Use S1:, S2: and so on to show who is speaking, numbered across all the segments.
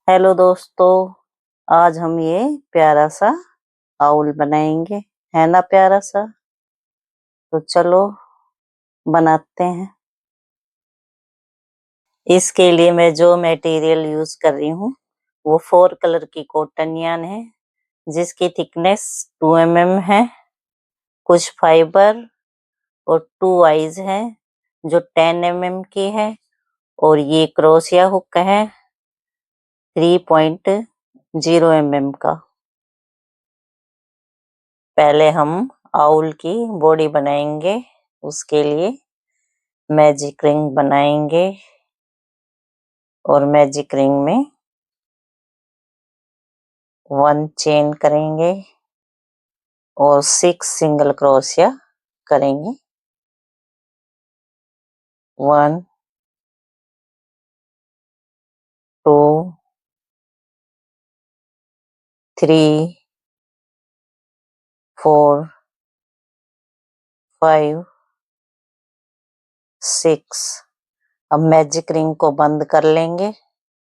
S1: Hello दोस्तों, आज हम ये प्यारा सा आउल बनाएंगे। है ना प्यारा सा? तो चलो बनाते हैं। इसके लिए मैं जो मटेरियल यूज कर रही हूँ वो 4 कलर की कॉटन यान है, जिसकी थिकनेस 2 mm है। कुछ फाइबर और 2 आइज है जो 10 mm की है, और ये क्रोशिया हुक है 3.0 mm का। पहले हम आउल की बॉडी बनाएंगे। उसके लिए मैजिक रिंग बनाएंगे, और मैजिक रिंग में 1 चेन करेंगे और 6 सिंगल क्रोशिया करेंगे। 1 2 3 4 5 6। अब मैजिक रिंग को बंद कर लेंगे,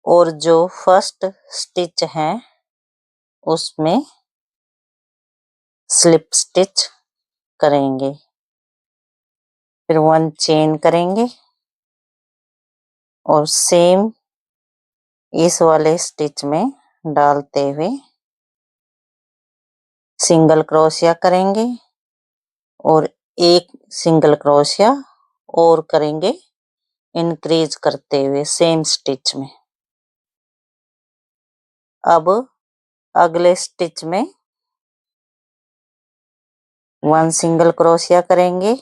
S1: और जो फर्स्ट स्टिच है उसमें स्लिप स्टिच करेंगे। फिर 1 चेन करेंगे और सेम इस वाले स्टिच में डालते हुए सिंगल क्रोशिया करेंगे, और 1 सिंगल क्रोशिया और करेंगे इंक्रीज करते हुए सेम स्टिच में। अब अगले स्टिच में 1 सिंगल क्रोशिया करेंगे,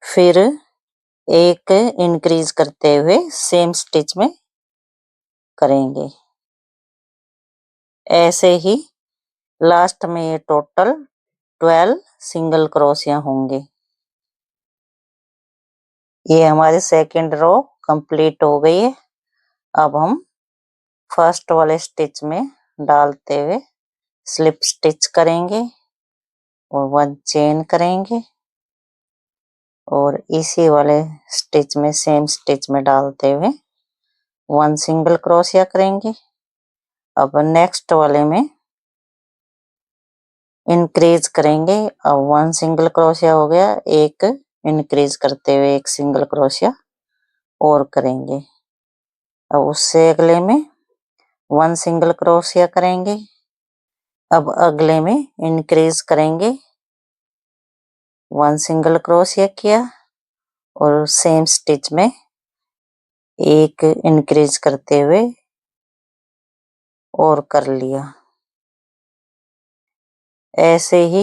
S1: फिर 1 इंक्रीज करते हुए सेम स्टिच में करेंगे। ऐसे ही लास्ट में ये टोटल 12 सिंगल क्रोशिया होंगे। ये हमारी सेकंड रो कंप्लीट हो गई है। अब हम फर्स्ट वाले स्टिच में डालते हुए स्लिप स्टिच करेंगे और 1 चेन करेंगे, और इसी वाले स्टिच में सेम स्टिच में डालते हुए 1 सिंगल क्रोशिया करेंगे। अब नेक्स्ट वाले में इंक्रीज करेंगे। अब 1 सिंगल क्रोशिया हो गया, 1 इंक्रीज करते हुए 1 सिंगल क्रोशिया और करेंगे। अब उससे अगले में 1 सिंगल क्रोशिया करेंगे। अब अगले में इंक्रीज करेंगे, 1 सिंगल क्रोशिया किया और सेम स्टिच में 1 इंक्रीज करते हुए और कर लिया। ऐसे ही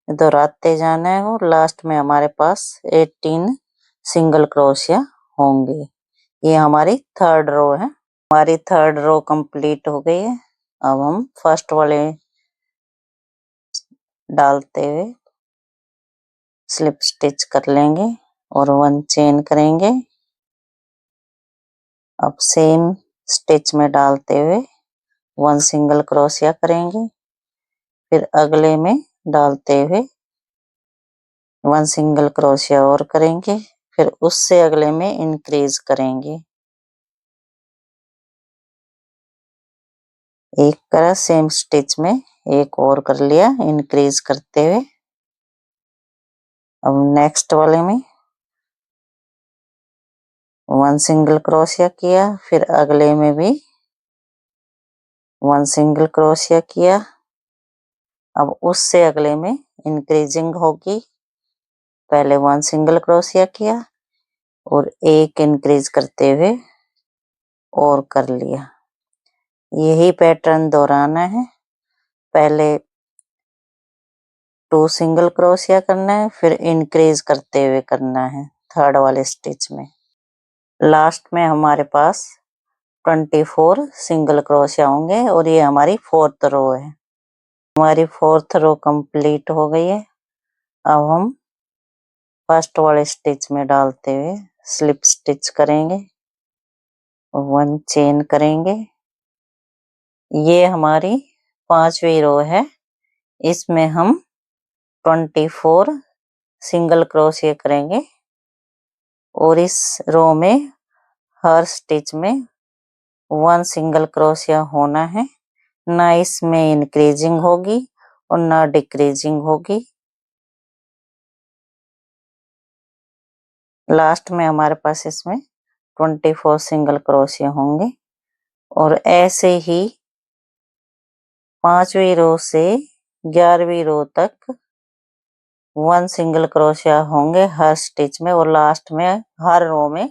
S1: दोहराते जाना है, और लास्ट में हमारे पास 18 सिंगल क्रोशिया होंगे। ये हमारी थर्ड रो है। हमारी थर्ड रो कंप्लीट हो गई है। अब हम फर्स्ट वाले डालते हुए स्लिप स्टिच कर लेंगे और 1 चेन करेंगे। अब सेम स्टिच में डालते हुए 1 सिंगल क्रोशिया करेंगे, फिर अगले में डालते हुए 1 सिंगल क्रोशिया और करेंगे, फिर उससे अगले में इंक्रीज करेंगे। एक करा सेम स्टिच में एक और कर लिया इंक्रीज करते हुए। अब नेक्स्ट वाले में 1 सिंगल क्रोशिया किया, फिर अगले में भी 1 सिंगल क्रोशिया किया। अब उससे अगले में इंक्रीजिंग होगी। पहले 1 सिंगल क्रोशिया किया और 1 इंक्रीज करते हुए और कर लिया। यही पैटर्न दोहराना है। पहले 2 सिंगल क्रोशिया करना है, फिर इंक्रीज करते हुए करना है थर्ड वाले स्टिच में। लास्ट में हमारे पास 24 सिंगल क्रोशिया होंगे, और ये हमारी 4th रो है। हमारी 4th रो कंप्लीट हो गई है। अब हम फर्स्ट वाले स्टिच में डालते हुए स्लिप स्टिच करेंगे, 1 चेन करेंगे। ये हमारी 5वीं रो है। इसमें हम 24 सिंगल क्रोशिया करेंगे, और इस रो में हर स्टिच में 1 सिंगल क्रोशिया होना है, ना इसमें इंक्रीजिंग होगी और ना डिक्रीजिंग होगी। लास्ट में हमारे पास इसमें 24 सिंगल क्रोशिया होंगे और ऐसे ही 5वीं रो से 11वीं रो तक 1 सिंगल क्रोशिया होंगे हर स्टिच में और लास्ट में हर रो में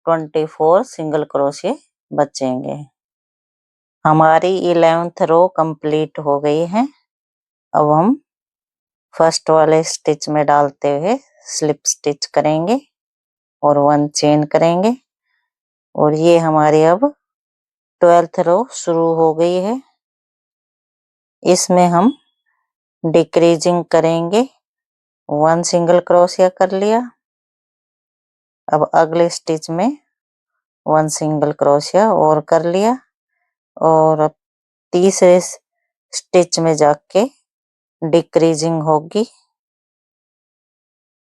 S1: 24 सिंगल क्रोशिया बचेंगे। हमारी 11th रो कंप्लीट हो गई है। अब हम फर्स्ट वाले स्टिच में डालते हुए स्लिप स्टिच करेंगे और 1 चेन करेंगे और ये हमारी अब 12th रो शुरू हो गई है। इसमें हम डिक्रीजिंग करेंगे, 1 सिंगल क्रोशिया कर लिया। अब अगले स्टिच में 1 सिंगल क्रोशिया और कर लिया और अब तीसरे स्टिच में जाके डिक्रीजिंग होगी।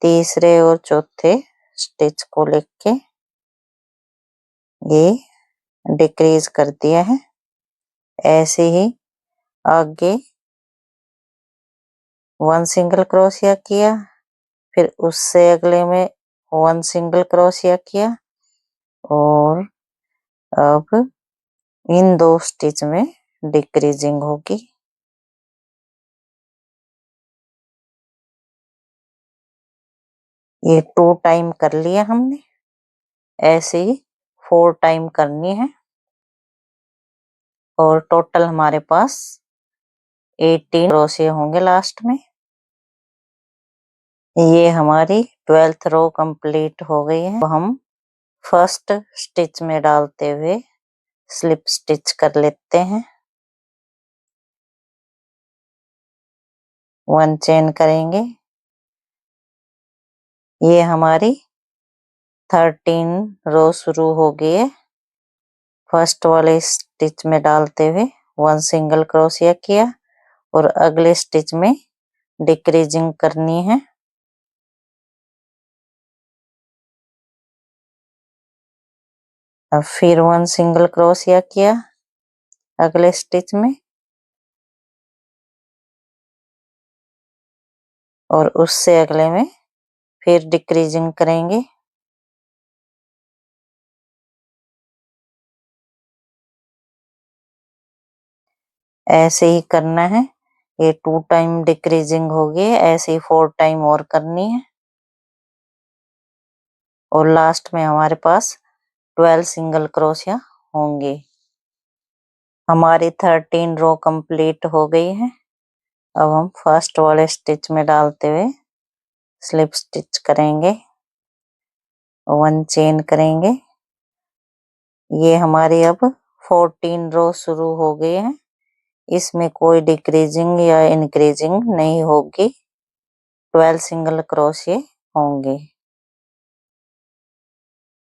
S1: तीसरे और चौथे स्टिच को लेके ये डिक्रीज कर दिया है। ऐसे ही आगे 1 सिंगल क्रोशिया किया, फिर उससे अगले में 1 सिंगल क्रोशिया किया और अब इन 2 स्टिच में डिक्रीजिंग होगी। ये 2 टाइम कर लिया हमने, ऐसे ही 4 टाइम करनी है और टोटल हमारे पास 18 क्रोशिया होंगे लास्ट में। ये हमारी 12th रो कंप्लीट हो गई है। तो हम फर्स्ट स्टिच में डालते हुए स्लिप स्टिच कर लेते हैं। 1 चेन करेंगे। ये हमारी 13 रो शुरू हो गई है। फर्स्ट वाले स्टिच में डालते हुए 1 सिंगल क्रोशिया किया और अगले स्टिच में डिक्रीजिंग करनी है। अब फिर 1 सिंगल क्रोशिया किया अगले स्टिच में और उससे अगले में फिर डिक्रीजिंग करेंगे। ऐसे ही करना है। ये 2 टाइम डिक्रीजिंग हो गई, ऐसे ही 4 टाइम और करनी है और लास्ट में हमारे पास 12 सिंगल क्रोशिया होंगे। हमारी 13 रो कंप्लीट हो गई है। अब हम फर्स्ट वाले स्टिच में डालते हुए स्लिप स्टिच करेंगे, 1 चेन करेंगे। ये हमारी अब 14 रो शुरू हो गई है। इसमें कोई डिक्रीजिंग या इंक्रीजिंग नहीं होगी, 12 सिंगल क्रोशिया होंगे।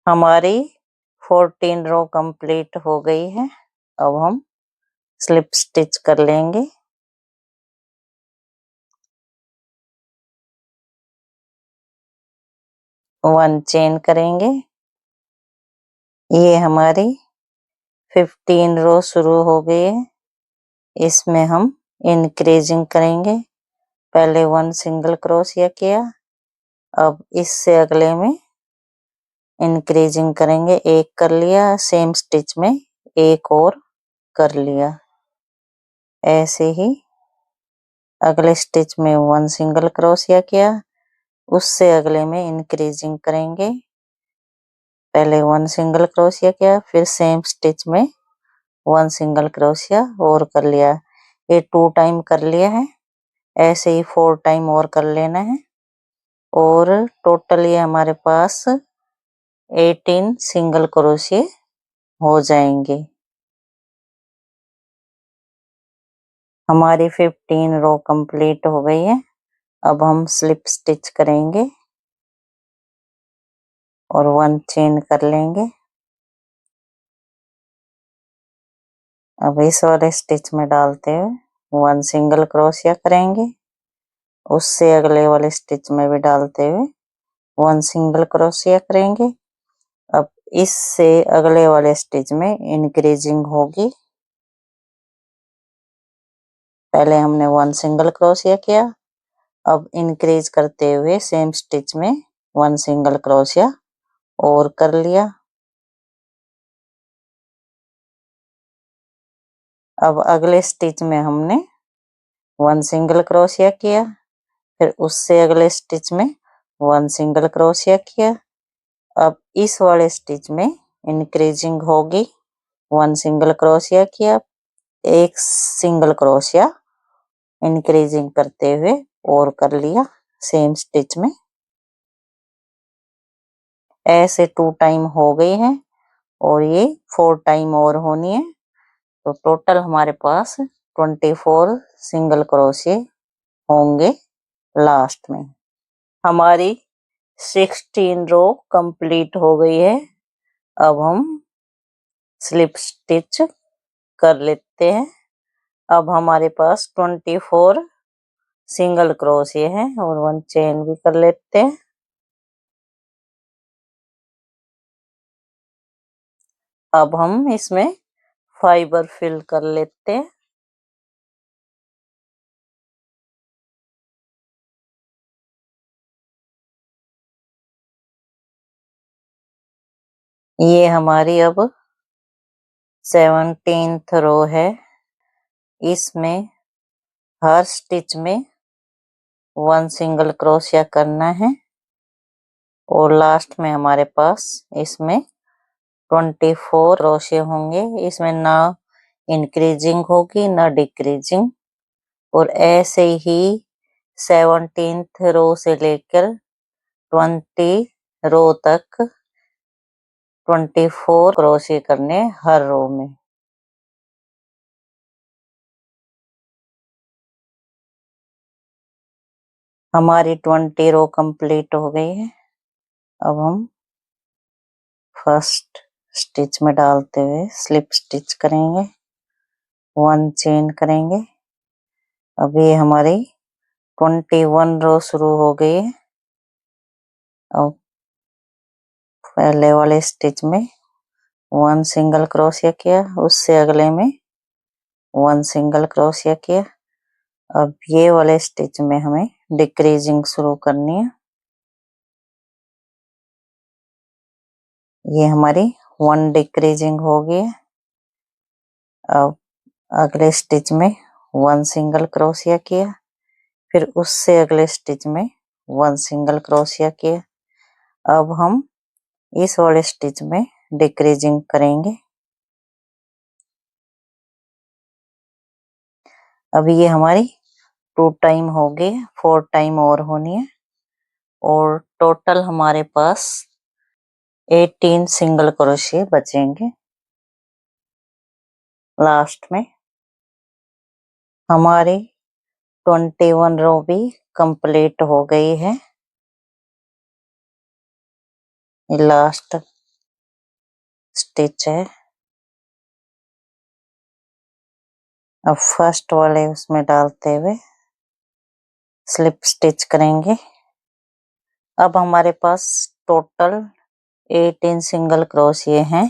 S1: हमारी 14 रो कंप्लीट हो गई है। अब हम स्लिप स्टिच कर लेंगे। 1 चेन करेंगे। ये हमारी 15 रो शुरू हो गई है। इसमें हम इंक्रीजिंग करेंगे। पहले 1 सिंगल क्रोशिया किया, अब इससे अगले में इंक्रीजिंग करेंगे। एक कर लिया, सेम स्टिच में एक और कर लिया। ऐसे ही अगले स्टिच में 1 सिंगल क्रोशिया किया, उससे अगले में इंक्रीजिंग करेंगे। पहले 1 सिंगल क्रोशिया किया, फिर सेम स्टिच में 1 सिंगल क्रोशिया और कर लिया। ये 2 टाइम कर लिया है, ऐसे ही 4 टाइम और कर लेना है और टोटल ये हमारे पास 18 सिंगल क्रोशिया हो जाएंगे। हमारी 15 रो कंप्लीट हो गई है। अब हम स्लिप स्टिच करेंगे और 1 चेन कर लेंगे। अब इस वाले स्टिच में डालते हुए 1 सिंगल क्रोशिया करेंगे, उससे अगले वाले स्टिच में भी डालते हुए 1 सिंगल क्रोशिया करेंगे। अब इससे अगले वाले स्टिच में इंक्रीजिंग होगी। पहले हमने 1 सिंगल क्रोशिया किया, अब इंक्रीज करते हुए सेम स्टिच में 1 सिंगल क्रोशिया और कर लिया। अब अगले स्टिच में हमने 1 सिंगल क्रोशिया किया, फिर उससे अगले स्टिच में 1 सिंगल क्रोशिया किया। अब इस वाले स्टिच में इंक्रीजिंग होगी, 1 सिंगल क्रोशिया किया, 1 सिंगल क्रोशिया इंक्रीजिंग करते हुए और कर लिया सेम स्टिच में। ऐसे 2 टाइम हो गई है और ये 4 टाइम और होनी है, तो टोटल हमारे पास 24 सिंगल क्रोशिया होंगे लास्ट में। हमारी 16 रो कंप्लीट हो गई है। अब हम स्लिप स्टिच कर लेते हैं। अब हमारे पास 24 सिंगल क्रोशिया है और 1 चेन भी कर लेते हैं। अब हम इसमें फाइबर फिल कर लेते हैं। ये हमारी अब 17th रो है। इसमें हर स्टिच में 1 सिंगल क्रोशिया करना है और लास्ट में हमारे पास इसमें 24 क्रोशिया होंगे। इसमें ना इंक्रीजिंग होगी ना डिक्रीजिंग, और ऐसे ही 17th रो से लेकर 20 रो तक 24 क्रोशिया करने हर रो में। हमारी 20 रो कंप्लीट हो गई है। अब हम फर्स्ट स्टिच में डालते हुए स्लिप स्टिच करेंगे, 1 चेन करेंगे। अब ये हमारी 21 रो शुरू हो गई है। अब पहले वाले स्टिच में 1 सिंगल क्रोशिया किया, उससे अगले में 1 सिंगल क्रोशिया किया। अब ये वाले स्टिच में हमें डिक्रीजिंग शुरू करनी है। ये हमारी 1 डिक्रीजिंग हो गई है। अब अगले स्टिच में 1 सिंगल क्रोशिया किया, फिर उससे अगले स्टिच में 1 सिंगल क्रोशिया किया। अब हम इस वाले स्टिच में डिक्रीजिंग करेंगे। अब ये हमारी 2 टाइम हो गई, 4 टाइम और होनी है और टोटल हमारे पास 18 सिंगल क्रोशिया बचेंगे लास्ट में। हमारी 21 रो भी कंप्लीट हो गई है। ये लास्ट स्टिच है। अब फर्स्ट वाले उसमें डालते हुए स्लिप स्टिच करेंगे। अब हमारे पास टोटल 18 सिंगल क्रोशिया हैं।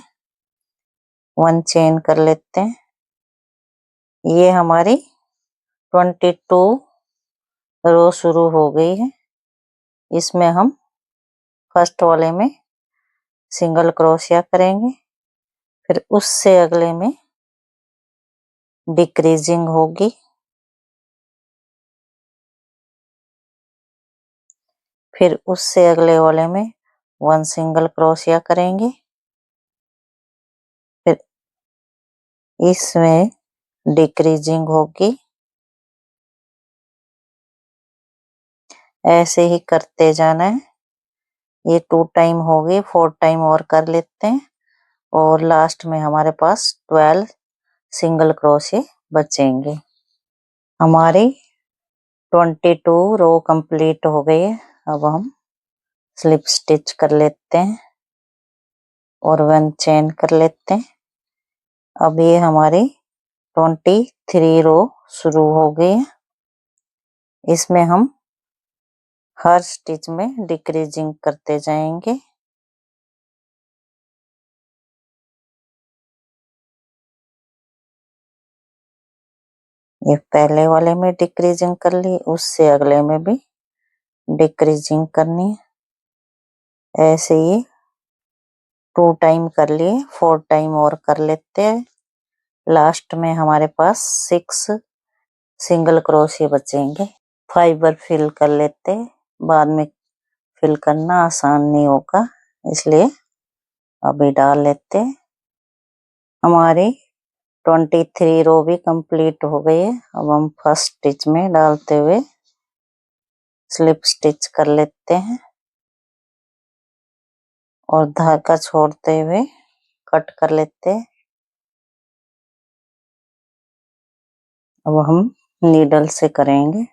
S1: 1 चेन कर लेते हैं। ये हमारी 22 रो शुरू हो गई है। इसमें हम फर्स्ट वाले में सिंगल क्रोशिया करेंगे, फिर उससे अगले में डिक्रीजिंग होगी, फिर उससे अगले वाले में 1 सिंगल क्रोशिया करेंगे, फिर इसमें डिक्रीजिंग होगी। ऐसे ही करते जाना है। ये 2 टाइम हो गई, 4 टाइम और कर लेते हैं और लास्ट में हमारे पास 12 सिंगल क्रोशिया बचेंगे। हमारी 22 रो कंप्लीट हो गई है। अब हम स्लिप स्टिच कर लेते हैं और 1 चेन कर लेते हैं। अब ये हमारी 23 रो शुरू हो गई है। इसमें हम हर स्टिच में डिक्रीजिंग करते जाएंगे। ये पहले वाले में डिक्रीजिंग कर ली, उससे अगले में भी डिक्रीजिंग करनी है। ऐसे ही 2 टाइम कर लिए, 4 टाइम और कर लेते हैं। लास्ट में हमारे पास 6 सिंगल क्रोशिया बचेंगे। फाइबर फिल कर लेते हैं, बाद में फिल करना आसान नहीं होगा, इसलिए अभी डाल लेते हैं। हमारी 23 रो भी कंप्लीट हो गई है। अब हम फर्स्ट स्टिच में डालते हुए स्लिप स्टिच कर लेते हैं और धागा छोड़ते हुए कट कर लेते हैं। अब हम नीडल से करेंगे।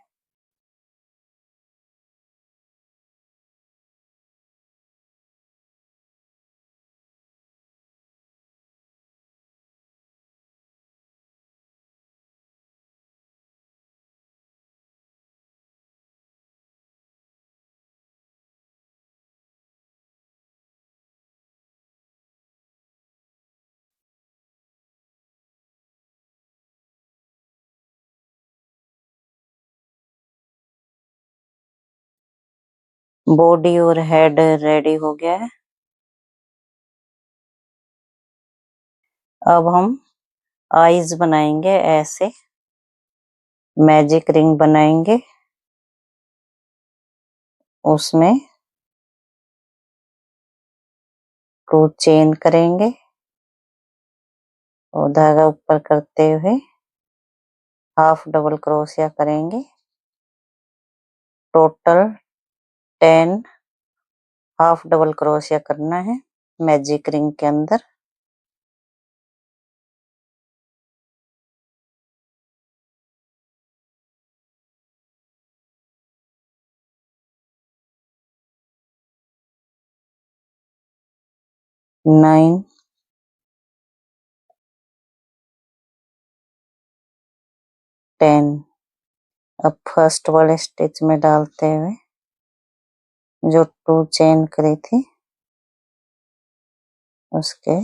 S1: बॉडी और हेड रेडी हो गया है। अब हम आईज बनाएंगे, ऐसे मैजिक रिंग बनाएंगे, उसमें 2 चेन करेंगे और धागा ऊपर करते हुए हाफ डबल क्रोशिया करेंगे। टोटल 10 हाफ डबल क्रोशिया करना है मैजिक रिंग के अंदर। नाइन, 10। अब फर्स्ट वाले स्टिच में डालते हुए जो 2 चेन करी थी उसके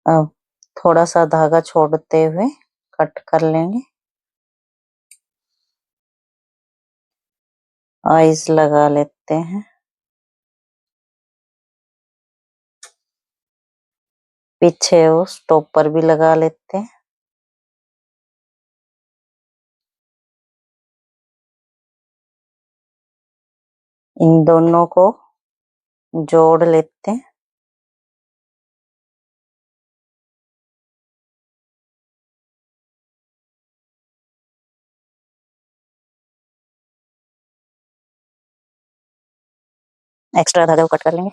S1: अब थोड़ा सा धागा छोड़ते हुए कट कर लेंगे। आइज लगा लेते हैं। पीछे उस टॉपर भी लगा लेते हैं। इन दोनों को जोड़ लेते हैं। एक्स्ट्रा धागा को कट कर लेंगे।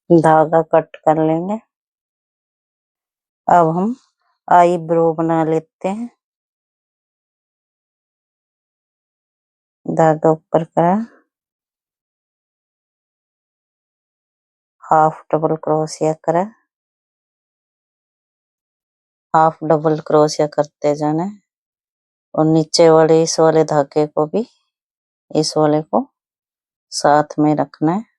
S1: धागा कट कर लेंगे। अब हम आईब्रो बना लेते हैं। धागा ऊपर का हाफ डबल क्रोशिया करा, हाफ डबल क्रोशिया करते जाना है और नीचे वाले इस वाले धागे को भी इस वाले को साथ में रखना है।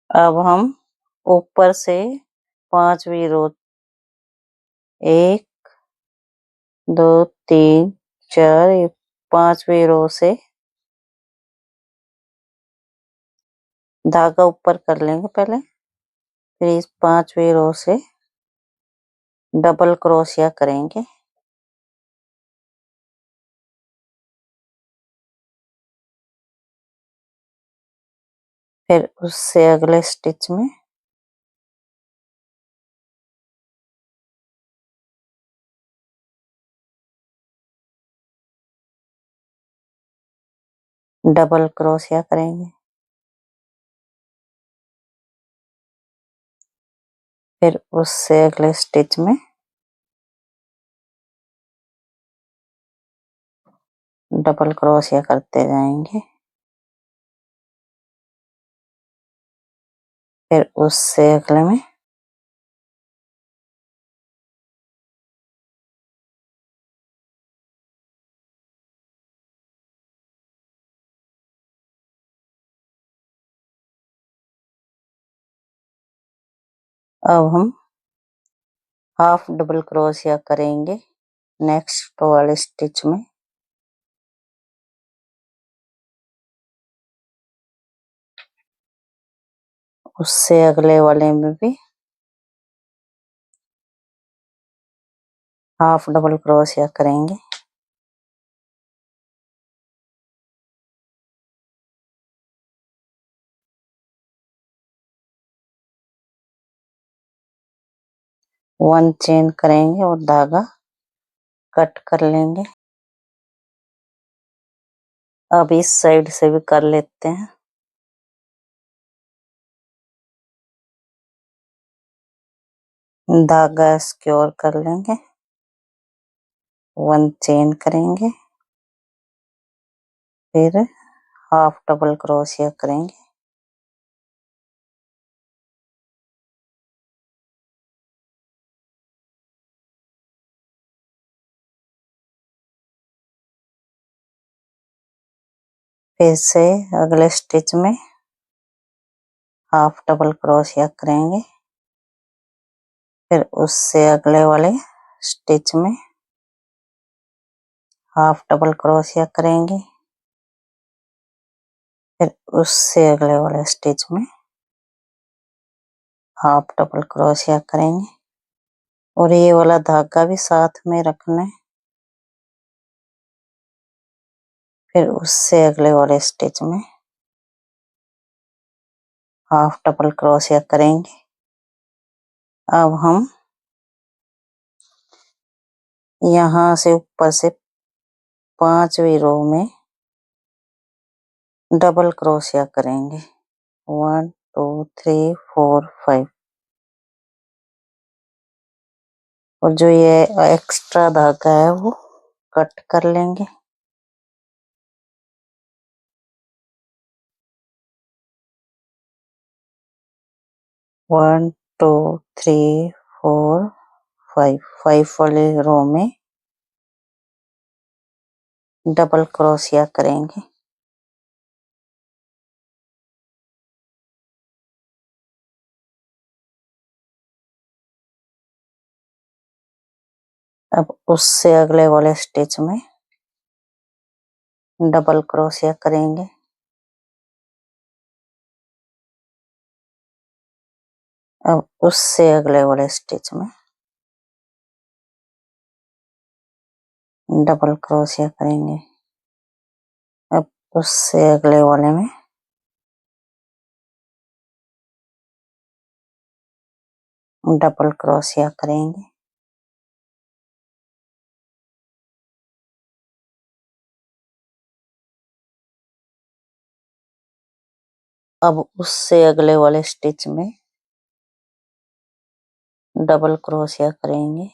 S1: अब हम ऊपर से 5वीं रो 1 2 3 4 5वीं रो से धागा ऊपर कर लेंगे पहले, फिर इस 5वीं रो से डबल क्रोशिया करेंगे। फिर उससे अगले स्टिच में डबल क्रोशिया करेंगे। फिर उससे अगले स्टिच में डबल क्रोशिया करते जाएंगे। फिर उससे अगले में अब हम हाफ डबल क्रोशिया करेंगे नेक्स्ट वाले स्टिच में। उससे अगले वाले में भी हाफ डबल क्रोशिया करेंगे। वन चेन करेंगे और धागा कट कर लेंगे। अब इस साइड से भी कर लेते हैं। धागा सिक्योर कर लेंगे, वन चेन करेंगे, फिर हाफ डबल क्रोशिया करेंगे। फिर से अगले स्टिच में हाफ डबल क्रोशिया करेंगे। फिर उससे अगले वाले स्टिच में हाफ डबल क्रोशिया करेंगे। फिर उससे अगले वाले स्टिच में हाफ डबल क्रोशिया करेंगे और ये वाला धागा भी साथ में रखना है। फिर उससे अगले वाले स्टिच में हाफ डबल क्रोशिया करेंगे। अब हम यहाँ से ऊपर से 5वीं रो में डबल क्रोशिया करेंगे 1 2 3 4 5 और जो ये एक्स्ट्रा धागा है वो कट कर लेंगे। One two three four five, 5 वाले रो में डबल क्रोशिया करेंगे। अब उससे अगले वाले स्टिच में डबल क्रोशिया करेंगे। अब उससे अगले वाले स्टिच में डबल क्रोशिया करेंगे। अब उससे अगले वाले में डबल क्रोशिया करेंगे। अब उससे अगले वाले स्टिच में डबल क्रोशिया करेंगे।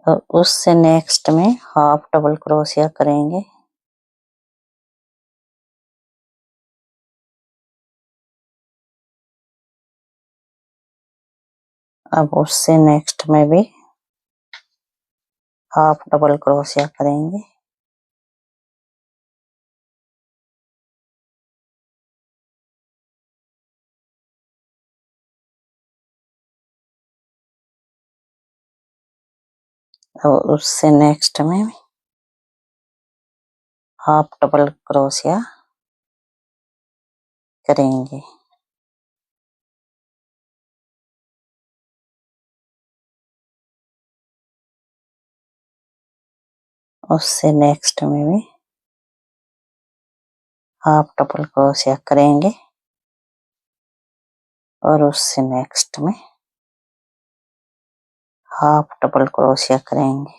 S1: और उससे नेक्स्ट में हाफ डबल क्रोशिया करेंगे। अब उससे नेक्स्ट में भी हाफ डबल क्रोशिया करेंगे। और उससे नेक्स्ट में हाफ डबल क्रोशिया करेंगे। उससे नेक्स्ट में भी हाफ डबल क्रोशिया करेंगे। और उससे नेक्स्ट में हाफ डबल क्रोशिया करेंगे।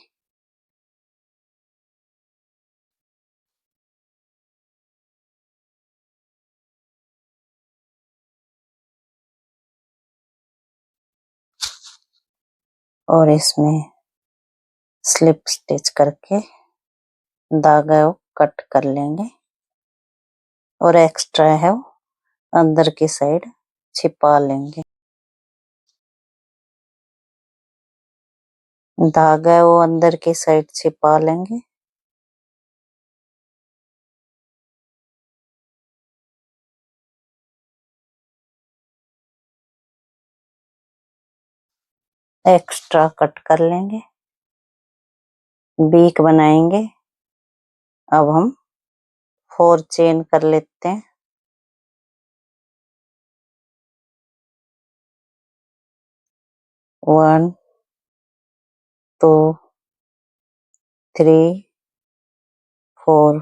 S1: और इसमें स्लिप स्टिच करके धागा को कट कर लेंगे और एक्स्ट्रा है वो अंदर की साइड छिपा लेंगे। धागा वो अंदर की साइड छिपा लेंगे। एक्स्ट्रा कट कर लेंगे। बीक बनाएंगे। अब हम 4 चेन कर लेते हैं। 1 2 3 4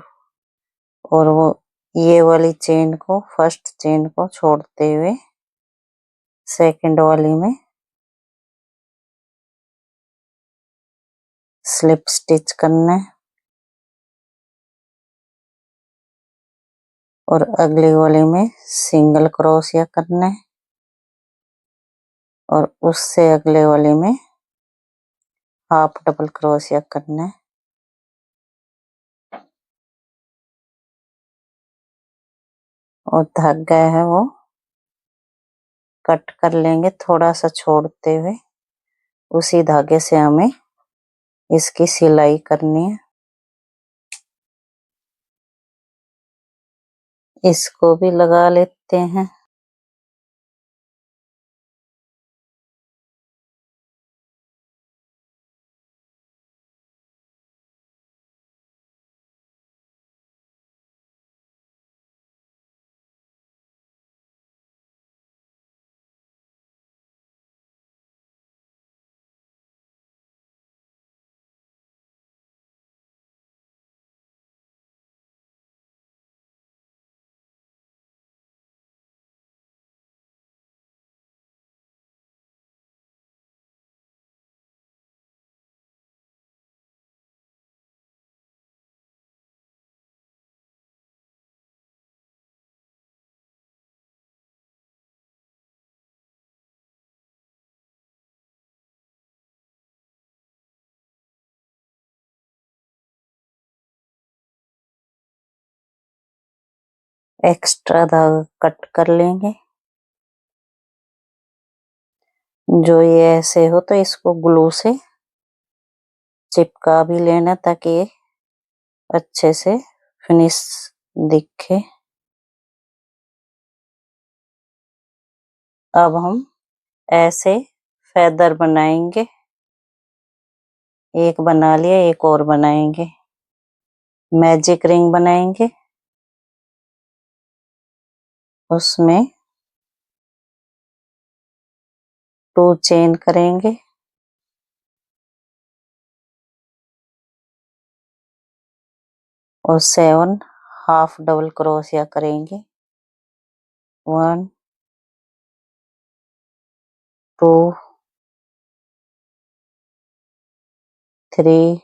S1: और वो ये वाली चेन को फर्स्ट चेन को छोड़ते हुए सेकंड वाली में स्लिप स्टिच करना है और अगली वाली में सिंगल क्रोशिया करना है और उससे अगले वाली में हाफ डबल क्रोशिया करना है। और धागा है वो कट कर लेंगे थोड़ा सा छोड़ते हुए। उसी धागे से हमें इसकी सिलाई करनी है। इसको भी लगा लेते हैं। एक्स्ट्रा धागा कट कर लेंगे। जो ये ऐसे हो तो इसको ग्लू से चिपका भी लेना ताकि ये अच्छे से फिनिश दिखे। अब हम ऐसे फेदर बनाएंगे। एक बना लिया, एक और बनाएंगे। मैजिक रिंग बनाएंगे, उसमें 2 चेन करेंगे और 7 हाफ डबल क्रोशिया करेंगे। 1 2 3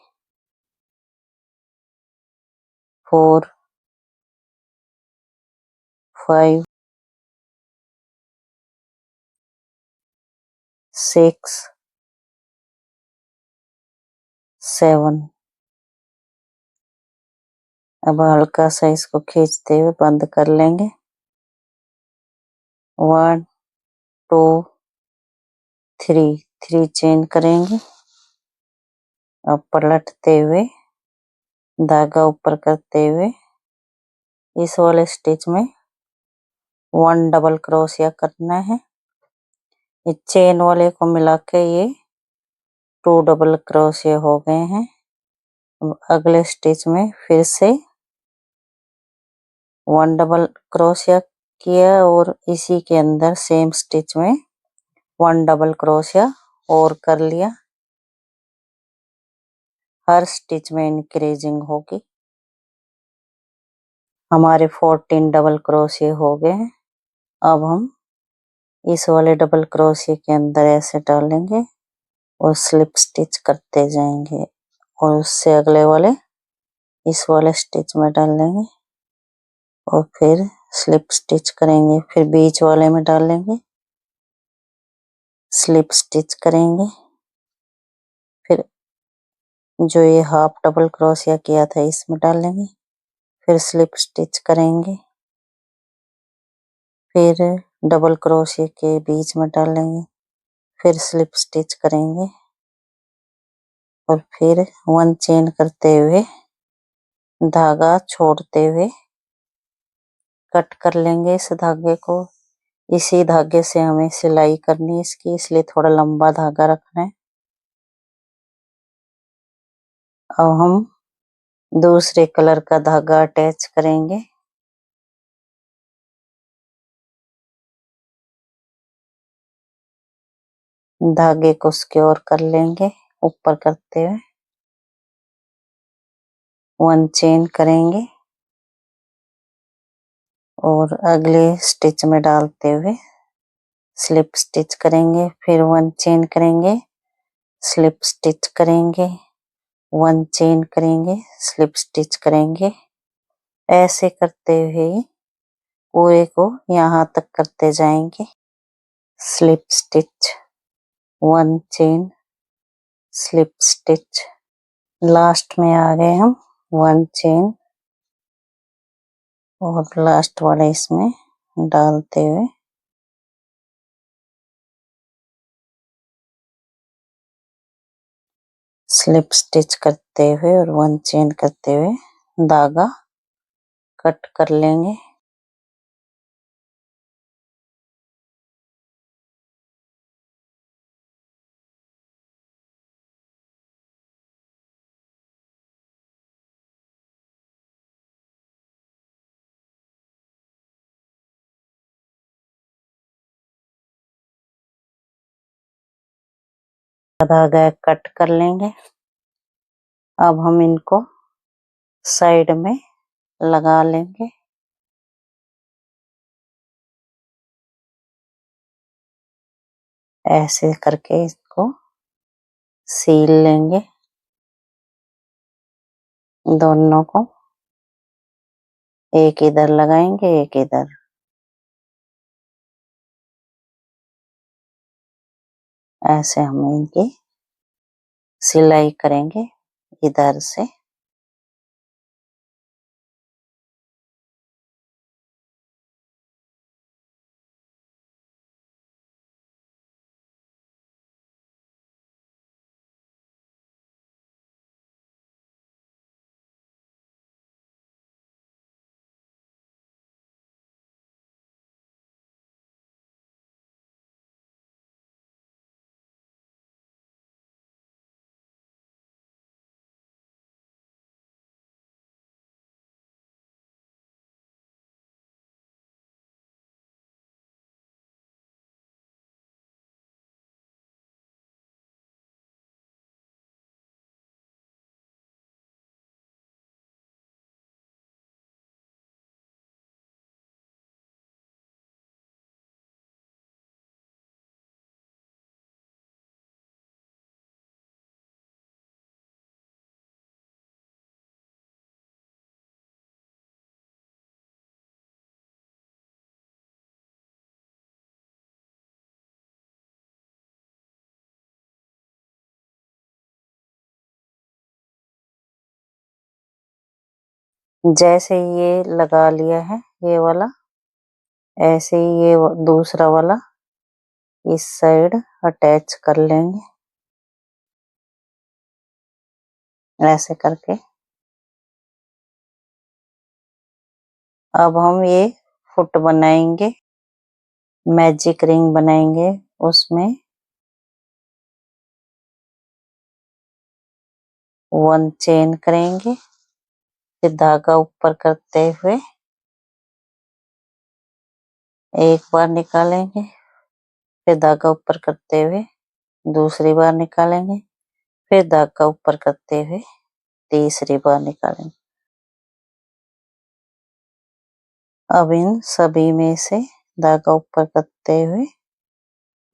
S1: 4 5 6 7। अब हल्का सा इसको खींचते हुए बंद कर लेंगे। 1 2 3 चेन करेंगे। अब पलटते हुए धागा ऊपर करते हुए इस वाले स्टिच में 1 डबल क्रोशिया करना है। ये चेन वाले को मिला के ये 2 डबल क्रोशिया हो गए हैं। अब अगले स्टिच में फिर से 1 डबल क्रोशिया किया और इसी के अंदर सेम स्टिच में 1 डबल क्रोशिया और कर लिया। हर स्टिच में इंक्रीजिंग होगी। हमारे 14 डबल क्रोशिया हो गए हैं। अब हम इस वाले डबल क्रोशिया के अंदर ऐसे डालेंगे और स्लिप स्टिच करते जाएंगे और उससे अगले वाले इस वाले स्टिच में डाल लेंगे और फिर स्लिप स्टिच करेंगे। फिर बीच वाले में डालेंगे, स्लिप स्टिच करेंगे। फिर जो ये हाफ डबल क्रोशिया किया था इसमें डालेंगे, फिर स्लिप स्टिच करेंगे। फिर डबल क्रोशिया के बीच में डालेंगे, फिर स्लिप स्टिच करेंगे और फिर 1 चेन करते हुए धागा छोड़ते हुए कट कर लेंगे इस धागे को। इसी धागे से हमें सिलाई करनी है इसकी, इसलिए थोड़ा लंबा धागा रखना है। अब हम दूसरे कलर का धागा अटैच करेंगे। धागे को सिक्योर कर लेंगे ऊपर करते हुए 1 चेन करेंगे और अगले स्टिच में डालते हुए स्लिप स्टिच करेंगे। फिर 1 चेन करेंगे, स्लिप स्टिच करेंगे, 1 चेन करेंगे, स्लिप स्टिच करेंगे। ऐसे करते हुए पूरे को यहाँ तक करते जाएंगे। Slip stitch, 1 chain, slip stitch. Last में आ गए हम 1 चेन और लास्ट वाले इसमें डालते हुए स्लिप स्टिच करते हुए और 1 चेन करते हुए धागा कट कर लेंगे। धागा कट कर लेंगे। अब हम इनको साइड में लगा लेंगे। ऐसे करके इसको सील लेंगे दोनों को। एक इधर लगाएंगे, एक इधर। ऐसे हम इनकी सिलाई करेंगे इधर से। जैसे ये लगा लिया है ये वाला, ऐसे ही ये दूसरा वाला इस साइड अटैच कर लेंगे ऐसे करके। अब हम ये फुट बनाएंगे, मैजिक रिंग बनाएंगे। उसमें 1 चेन करेंगे, फिर धागा ऊपर करते हुए एक बार निकालेंगे, फिर धागा ऊपर करते हुए दूसरी बार निकालेंगे, फिर धागा ऊपर करते हुए तीसरी बार निकालेंगे। अब इन सभी में से धागा ऊपर करते हुए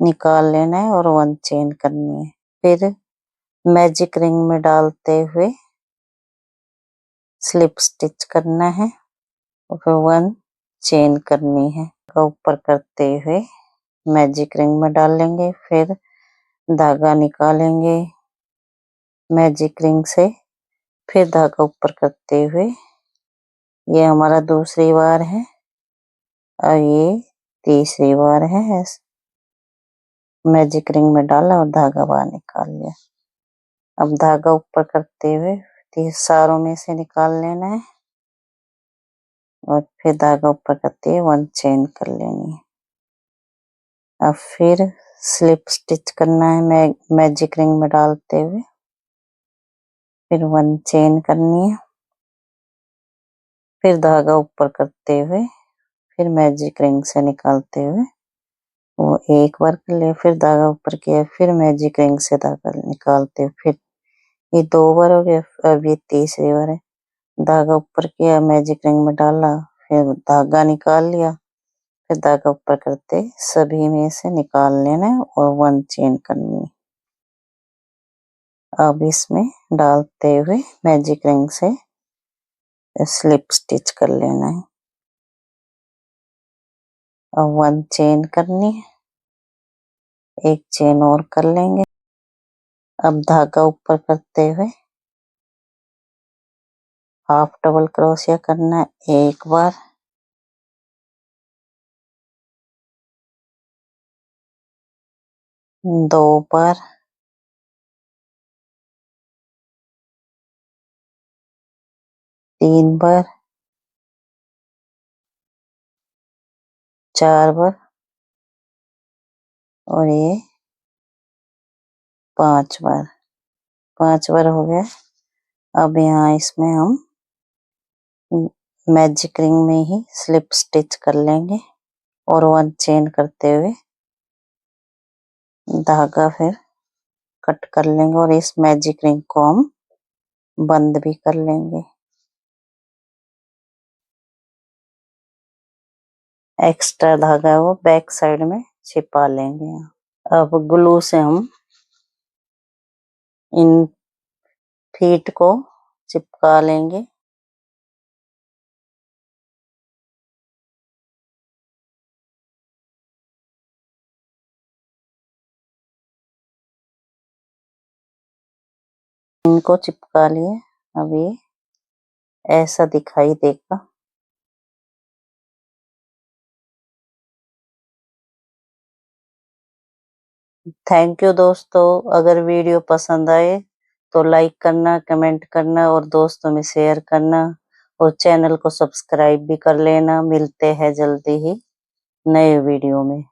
S1: निकाल लेना है और 1 चेन करनी है। फिर मैजिक रिंग में डालते हुए स्लिप स्टिच करना है और फिर 1 चेन करनी है। ऊपर करते हुए मैजिक रिंग में डाल लेंगे, फिर धागा निकालेंगे मैजिक रिंग से, फिर धागा ऊपर करते हुए ये हमारा दूसरी बार है और ये तीसरी बार है। मैजिक रिंग में डाला और धागा बाहर निकाल लिया। अब धागा ऊपर करते हुए सारों में से निकाल लेना है और फिर धागा ऊपर करते हुए 1 चेन कर लेनी है। अब फिर स्लिप स्टिच करना है मैजिक रिंग में डालते हुए, फिर 1 चेन करनी है, फिर धागा ऊपर करते हुए फिर मैजिक रिंग से निकालते हुए वो एक बार कर लिया, फिर धागा ऊपर किया, फिर मैजिक रिंग से धागा निकालते हुए, फिर ये 2 बार हो गया। अब ये तीसरी बार है। धागा ऊपर किया, मैजिक रिंग में डाला, फिर धागा निकाल लिया, फिर धागा ऊपर करते सभी में से निकाल लेना है और 1 चेन करनी है। अब इसमें डालते हुए मैजिक रिंग से स्लिप स्टिच कर लेना है। अब 1 चेन करनी है, 1 चेन और कर लेंगे। अब धागा ऊपर करते हुए हाफ डबल क्रोशिया करना है 1 बार, दो बार, 3 बार, 4 बार और ये 5 बार। 5 बार हो गया। अब यहाँ इसमें हम मैजिक रिंग में ही स्लिप स्टिच कर लेंगे और 1 चेन करते हुए धागा फिर कट कर लेंगे और इस मैजिक रिंग को हम बंद भी कर लेंगे। एक्स्ट्रा धागा है वो बैक साइड में छिपा लेंगे। अब ग्लू से हम इन फीट को चिपका लेंगे। इनको चिपका लिए। अब ये ऐसा दिखाई देगा। थैंक यू दोस्तों। अगर वीडियो पसंद आए तो लाइक करना, कमेंट करना और दोस्तों में शेयर करना और चैनल को सब्सक्राइब भी कर लेना। मिलते हैं जल्दी ही नए वीडियो में।